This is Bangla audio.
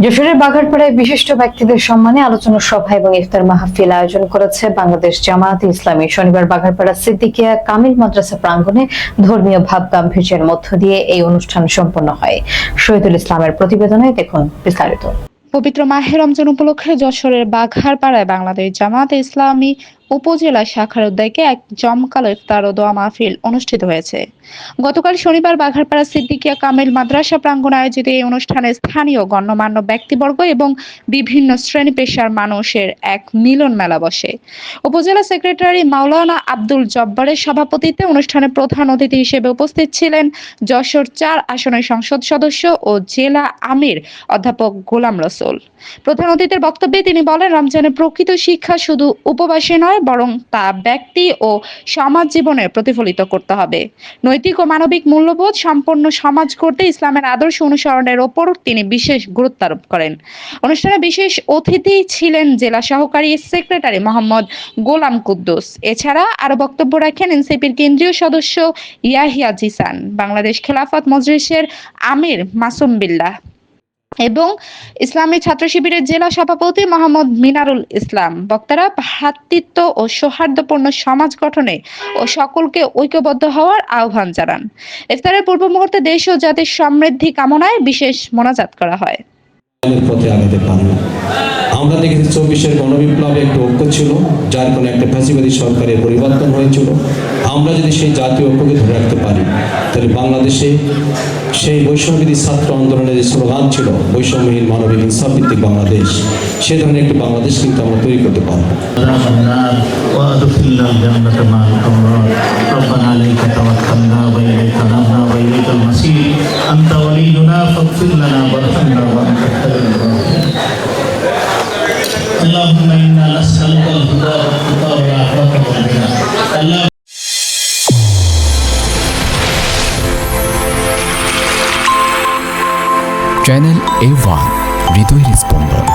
যশোরের বাঘারপাড়ায় বিশিষ্ট ব্যক্তিদের সম্মানে আলোচনা সভা এবং ইফতার মাহফিল আয়োজন করেছে বাংলাদেশ জামায়াতে ইসলামী। শনিবার বাঘারপাড়া সিদ্দিকিয়া কামিল মাদ্রাসা প্রাঙ্গণে ধর্মীয় ভাব গাম্ভীর্যের মধ্য দিয়ে এই অনুষ্ঠান সম্পন্ন হয়। শহীদুল ইসলামের প্রতিবেদনে দেখুন বিস্তারিত। পবিত্র মাহে রমজান উপলক্ষে যশোরের বাঘারপাড়ায় বাংলাদেশ জামায়াতে ইসলামী উপজেলা শাখার উদ্যোগে এক জমকালো ইফতার ও দোয়া মাহফিল অনুষ্ঠিত হয়েছে। গতকাল শনিবার বাঘারপাড়া সিদ্দিকিয়া কামিল মাদ্রাসা প্রাঙ্গণে আয়োজিত এই অনুষ্ঠানে স্থানীয় গণ্যমান্য ব্যক্তিবর্গ এবং বিভিন্ন শ্রেণী পেশার মানুষের এক মিলন মেলা বসে। উপজেলা সেক্রেটারি মাওলানা আব্দুল জব্বারের সভাপতিত্বে অনুষ্ঠানে প্রধান অতিথি হিসেবে উপস্থিত ছিলেন যশোর ৪ আসনের সংসদ সদস্য ও জেলা আমির অধ্যাপক গোলাম রসুল। প্রধান অতিথির বক্তব্যে তিনি বলেন, রমজানের প্রকৃত শিক্ষা শুধু উপবাসে নয়, বরং তা ব্যক্তি ও সমাজ জীবনে প্রতিফলিত করতে হবে। নৈতিক ও মানবিক মূল্যবোধ সম্পন্ন সমাজ গড়তে ইসলামের আদর্শ অনুসরণের ওপর তিনি বিশেষ গুরুত্ব আরোপ করেন। অনুষ্ঠানে বিশেষ অতিথি ছিলেন জেলা সহকারী সেক্রেটারি মোহাম্মদ গোলাম কুদ্দুস। এছাড়া আরো বক্তব্য রাখেন এনসিপির কেন্দ্রীয় সদস্য ইয়াহিয়া জিসান, বাংলাদেশ খেলাফত মজলিসের আমির মাসুম বিল্লাহ এবং ইসলামী ছাত্র শিবিরের জেলা সভাপতি মোহাম্মদ মিনারুল ইসলাম। বক্তারা ভ্রাতৃত্ব ও সৌহার্দ্যপূর্ণ সমাজ গঠনে ও সকলকে ঐক্যবদ্ধ হওয়ার আহ্বান জানান। ইফতারের পূর্ব মুহূর্তে দেশ ও জাতির সমৃদ্ধি কামনায় বিশেষ মোনাজাত করা হয়। পথে আগাতে পারবে। আমরা দেখেছি ২৪-এর গণবিপ্লবে একটু ঐক্য ছিল, যার কোনো একটা ফ্যাসিবাদী সরকারের পরিবর্তন হয়েছিল। আমরা যদি সেই জাতীয় ঐক্যকে ধরে রাখতে পারি, তাহলে বাংলাদেশে সেই বৈষম্যবিরোধী ছাত্র আন্দোলনের যে স্লোগান ছিল, বৈষম্যহীন মানবিক ইনসাফ ভিত্তিক বাংলাদেশ, সে ধরনের একটি বাংলাদেশ কিন্তু আমরা তৈরি করতে পারবো। اللهم إنا نسألك الهدى والتقى والعفاف والغنى. চ্যানেল A1 হৃদয়ের স্পন্দন।